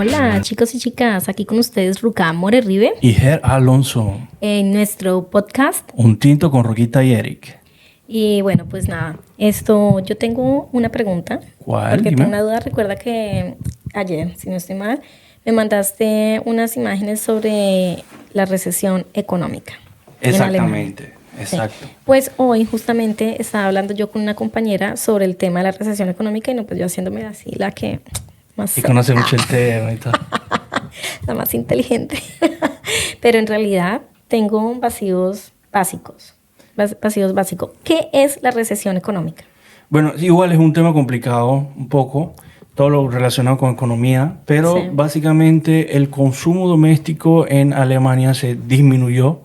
Hola chicos y chicas, aquí con ustedes Ruka Moreribe y Ger Alonso en nuestro podcast. Un tinto con Roquita y Eric. Y bueno, pues nada, yo tengo una pregunta. ¿Cuál? Porque Dime. tengo una duda. Recuerda que ayer, si no estoy mal, me mandaste unas imágenes sobre la recesión económica. Exactamente, exacto. Sí. Pues hoy justamente estaba hablando yo con una compañera sobre el tema de la recesión económica y no, pues yo haciéndome así la que más... Y conoce mucho el tema y todo. La más inteligente. Pero en realidad tengo vacíos básicos. ¿Qué es la recesión económica? Bueno, igual es un tema complicado, un poco, todo lo relacionado con economía, pero Sí. básicamente el consumo doméstico en Alemania se disminuyó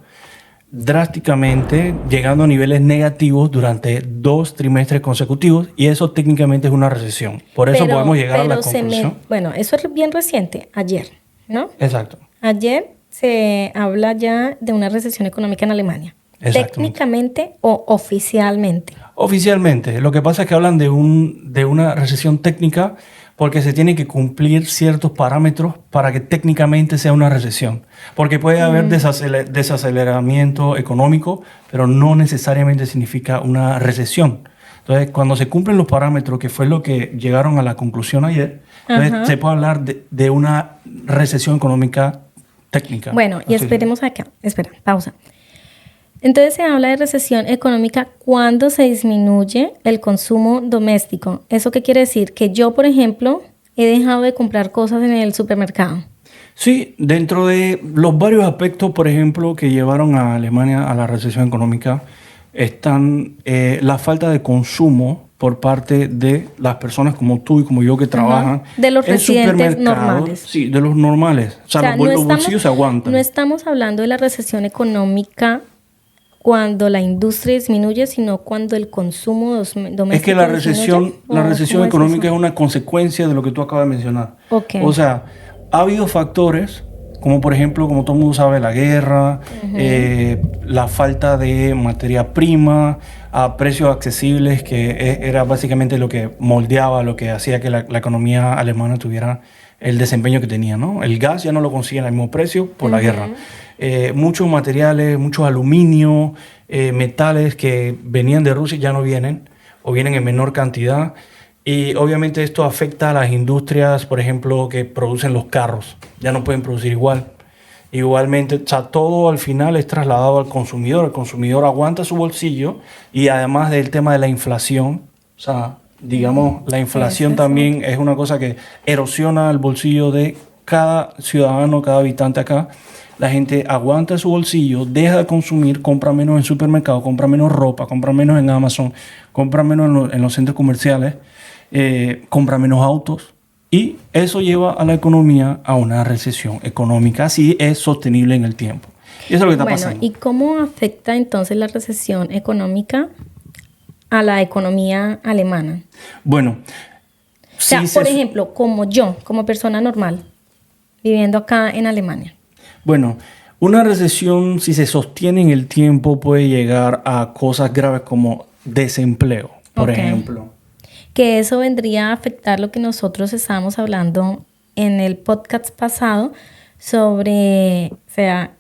drásticamente, llegando a niveles negativos durante 2 trimestres consecutivos, y eso técnicamente es una recesión. Por eso podemos llegar a la conclusión. Bueno, eso es bien reciente, ayer, ¿no? Exacto. Ayer se habla ya de una recesión económica en Alemania. ¿Técnicamente o oficialmente? Oficialmente. Lo que pasa es que hablan de una recesión técnica porque se tienen que cumplir ciertos parámetros para que técnicamente sea una recesión. Porque puede haber desaceleramiento económico, pero no necesariamente significa una recesión. Entonces, cuando se cumplen los parámetros, que fue lo que llegaron a la conclusión ayer, entonces se puede hablar de una recesión económica técnica. Bueno, y esperemos acá. Espera, pausa. Entonces se habla de recesión económica cuando se disminuye el consumo doméstico. ¿Eso qué quiere decir? Que yo, por ejemplo, he dejado de comprar cosas en el supermercado. Sí, dentro de los varios aspectos, por ejemplo, que llevaron a Alemania a la recesión económica, están la falta de consumo por parte de las personas como tú y como yo que trabajan de los residentes normales. Sí, de los normales. O sea, los bolsillos se aguantan. No estamos hablando de la recesión económica cuando la industria disminuye, sino cuando el consumo doméstico es que la recesión económica es una consecuencia de lo que tú acabas de mencionar. Okay. O sea, ha habido factores, como por ejemplo, como todo el mundo sabe, la guerra, la falta de materia prima a precios accesibles, que era básicamente lo que moldeaba, lo que hacía que la economía alemana tuviera el desempeño que tenía, ¿no? El gas ya no lo consiguen al mismo precio por la guerra. Muchos materiales, muchos aluminio, metales que venían de Rusia ya no vienen o vienen en menor cantidad, y obviamente esto afecta a las industrias, por ejemplo, que producen los carros, ya no pueden producir igual. Igualmente, o sea, todo al final es trasladado al consumidor. El consumidor aguanta su bolsillo, y además del tema de la inflación, o sea, digamos, la inflación también es una cosa que erosiona el bolsillo de cada ciudadano, cada habitante acá. La gente aguanta su bolsillo, deja de consumir, compra menos en supermercados, compra menos ropa, compra menos en Amazon, compra menos en los centros comerciales, compra menos autos, y eso lleva a la economía a una recesión económica, si es sostenible en el tiempo. Y eso es lo que está pasando. ¿Y cómo afecta entonces la recesión económica a la economía alemana? Bueno, o sea, por ejemplo, como yo, como persona normal, viviendo acá en Alemania. Bueno, una recesión, si se sostiene en el tiempo, puede llegar a cosas graves como desempleo, por ejemplo. Que eso vendría a afectar lo que nosotros estábamos hablando en el podcast pasado sobre, o sea,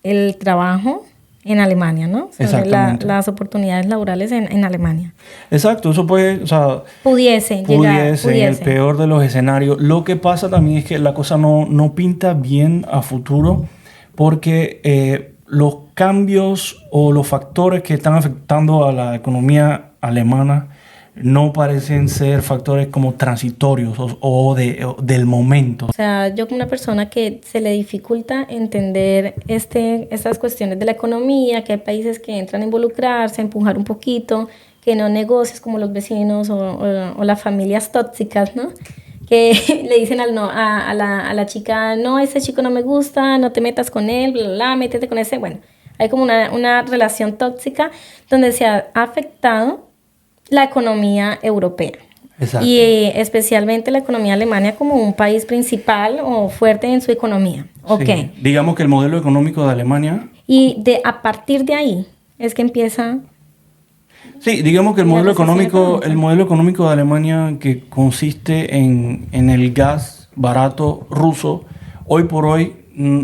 el trabajo en Alemania, ¿no? Sobre las oportunidades laborales en Alemania. Exacto, eso puede, o sea, pudiese llegar en el peor de los escenarios. Lo que pasa también es que la cosa no pinta bien a futuro, porque los cambios o los factores que están afectando a la economía alemana no parecen ser factores como transitorios o del momento. O sea, yo como una persona que se le dificulta entender estas cuestiones de la economía, que hay países que entran a involucrarse, a empujar un poquito, que no negocios como los vecinos o las familias tóxicas, ¿no? Que le dicen a la chica, no, ese chico no me gusta, no te metas con él, bla, bla, bla, métete con ese. Bueno, hay como una relación tóxica donde se ha afectado la economía europea. Exacto. Y especialmente la economía alemana como un país principal o fuerte en su economía. Sí. Digamos que el modelo económico de Alemania... Y a partir de ahí es que empieza... Sí, digamos que el modelo económico de Alemania, que consiste en el gas, barato ruso, hoy por hoy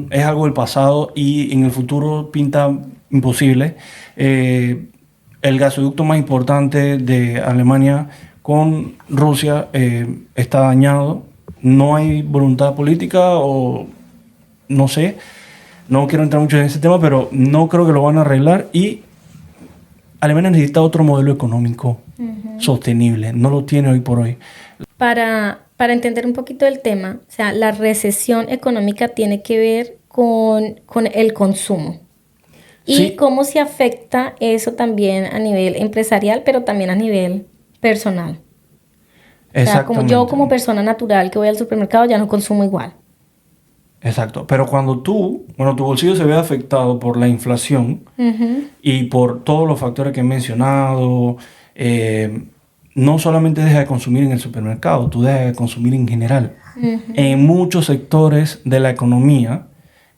es algo del pasado y en el futuro pinta imposible. El gasoducto más importante de Alemania con Rusia está dañado. No hay voluntad política o no sé. No quiero entrar mucho en ese tema, pero no creo que lo van a arreglar. Y Alemania necesita otro modelo económico sostenible. No lo tiene hoy por hoy. Para entender un poquito el tema, o sea, la recesión económica tiene que ver con el consumo. Y Sí. cómo se afecta eso también a nivel empresarial, pero también a nivel personal. O sea, como yo como persona natural que voy al supermercado ya no consumo igual. Exacto. Pero cuando tu bolsillo se ve afectado por la inflación y por todos los factores que he mencionado, no solamente dejas de consumir en el supermercado, tú dejas de consumir en general. En muchos sectores de la economía,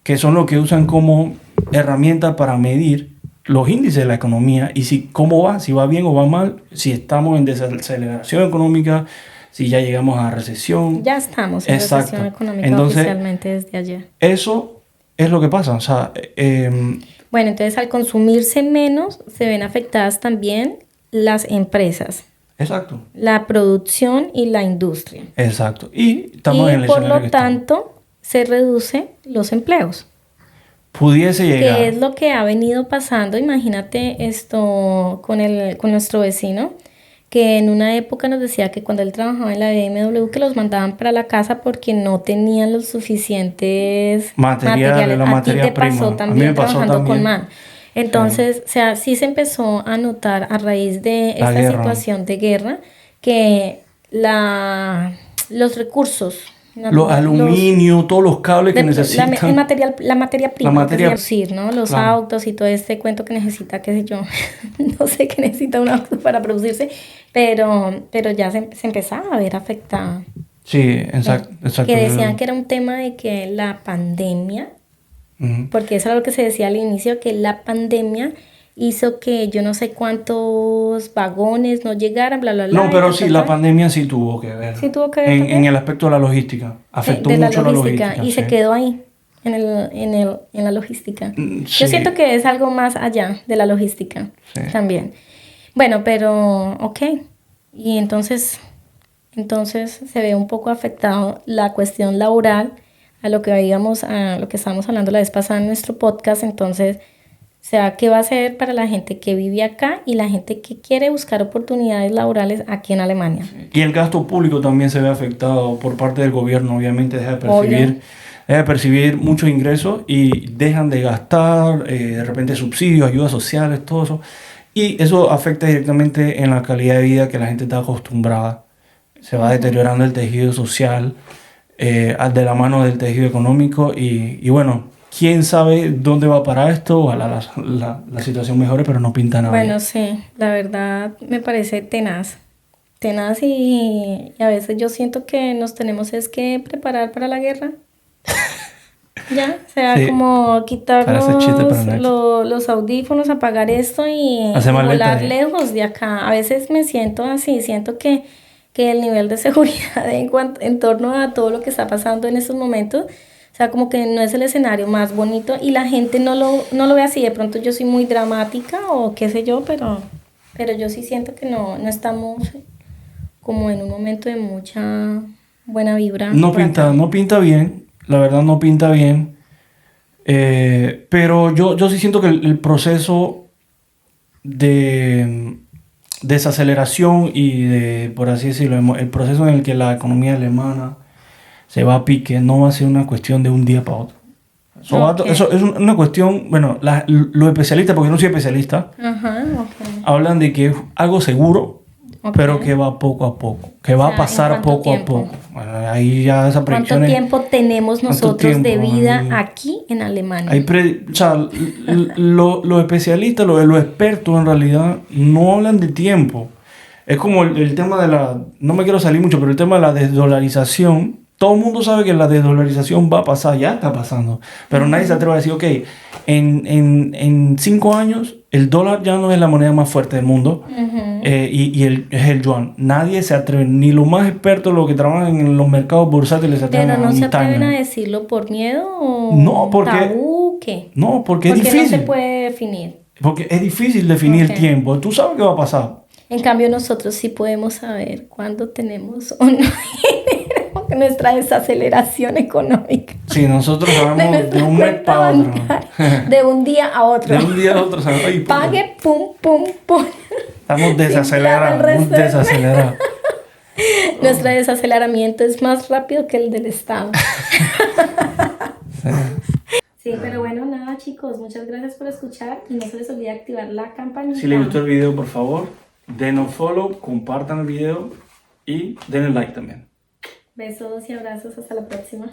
que son los que usan como herramienta para medir los índices de la economía y cómo va, si va bien o va mal, si estamos en desaceleración económica, si ya llegamos a recesión. Ya estamos en recesión económica. Entonces, oficialmente desde ayer. Eso es lo que pasa. O sea, bueno, entonces al consumirse menos, se ven afectadas también las empresas. Exacto. La producción y la industria. Exacto. Y estamos en el por lo tanto, se reduce los empleos. Pudiese llegar. Que es lo que ha venido pasando. Imagínate esto con nuestro vecino, que en una época nos decía que cuando él trabajaba en la BMW que los mandaban para la casa porque no tenían los suficientes materiales. A ti te pasó también trabajando con MAN. Entonces, o sea, sí se empezó a notar a raíz de esta situación de guerra que los recursos, los aluminio, todos los cables que necesitan. La materia prima, producir, ¿no? Los autos y todo este cuento que necesita, qué sé yo, no sé qué necesita un auto para producirse, pero ya se empezaba a ver afectada. Sí, exacto. Que decían que era un tema de que la pandemia, porque eso era lo que se decía al inicio, que la pandemia hizo que yo no sé cuántos vagones no llegaran, bla, bla, bla. No, pero sí, la pandemia sí tuvo que ver. Sí tuvo que ver en el aspecto de la logística. Afectó mucho la logística. Y se quedó ahí, en la logística. Sí. Yo siento que es algo más allá de la logística también. Bueno, pero, ok. Y entonces se ve un poco afectado la cuestión laboral a lo que estábamos hablando la vez pasada en nuestro podcast. Entonces, o sea, ¿qué va a hacer para la gente que vive acá y la gente que quiere buscar oportunidades laborales aquí en Alemania? Y el gasto público también se ve afectado por parte del gobierno. Obviamente deja de percibir muchos ingresos y dejan de gastar, de repente subsidios, ayudas sociales, todo eso. Y eso afecta directamente en la calidad de vida que la gente está acostumbrada. Se va deteriorando el tejido social de la mano del tejido económico y bueno, quién sabe dónde va a parar esto. Ojalá la situación mejore, pero no pinta nada. Bueno, sí, la verdad me parece tenaz y a veces yo siento que nos tenemos que preparar para la guerra. Ya, o sea, como quitarnos los audífonos, apagar esto y volar lejos de acá. A veces me siento así, siento que el nivel de seguridad en torno a todo lo que está pasando en estos momentos, o sea, como que no es el escenario más bonito y la gente no lo ve así. De pronto yo soy muy dramática o qué sé yo, pero yo sí siento que no estamos como en un momento de mucha buena vibra. No pinta bien, la verdad no pinta bien. Pero yo sí siento que el proceso de desaceleración y por así decirlo, el proceso en el que la economía alemana se va a pique no va a ser una cuestión de un día para otro. Eso es una cuestión, bueno, los especialistas, porque yo no soy especialista, hablan de que es algo seguro, pero que va poco a poco, que va a pasar poco a poco. Bueno, ahí ya esa predicción. ¿Cuánto tiempo tenemos nosotros de vida aquí en Alemania? Los especialistas, los expertos en realidad no hablan de tiempo. Es como el tema no me quiero salir mucho, pero el tema de la desdolarización todo el mundo sabe que la desdolarización va a pasar, ya está pasando, pero nadie se atreve a decir, ok, en 5 años el dólar ya no es la moneda más fuerte del mundo es el yuan. Nadie se atreve, ni los más expertos, los que trabajan en los mercados bursátiles se atreven Pero no se atreven a a decirlo por miedo o No, porque- tabú, ¿qué? No, porque es Porque no difícil. se puede definir. Porque es difícil definir Ok. el tiempo. Tú sabes qué va a pasar. En cambio, nosotros sí podemos saber cuándo tenemos o no dinero, nuestra desaceleración económica. Sí, nosotros De sabemos de nuestra un mes cuenta para otro. bancaria, de un día a otro. De un día a otro sabemos. "Ay, puta, Pague, pum, pum, pum. estamos Sin plata el desacelerados, resto muy del mes. desacelerados. Nuestro desaceleramiento es más rápido que el del Estado. Sí. Sí, pero bueno, nada, chicos, muchas gracias por escuchar y no se les olvide activar la campanita. Si les gustó el video, por favor, denos follow, compartan el video y denle like también. Besos y abrazos, hasta la próxima.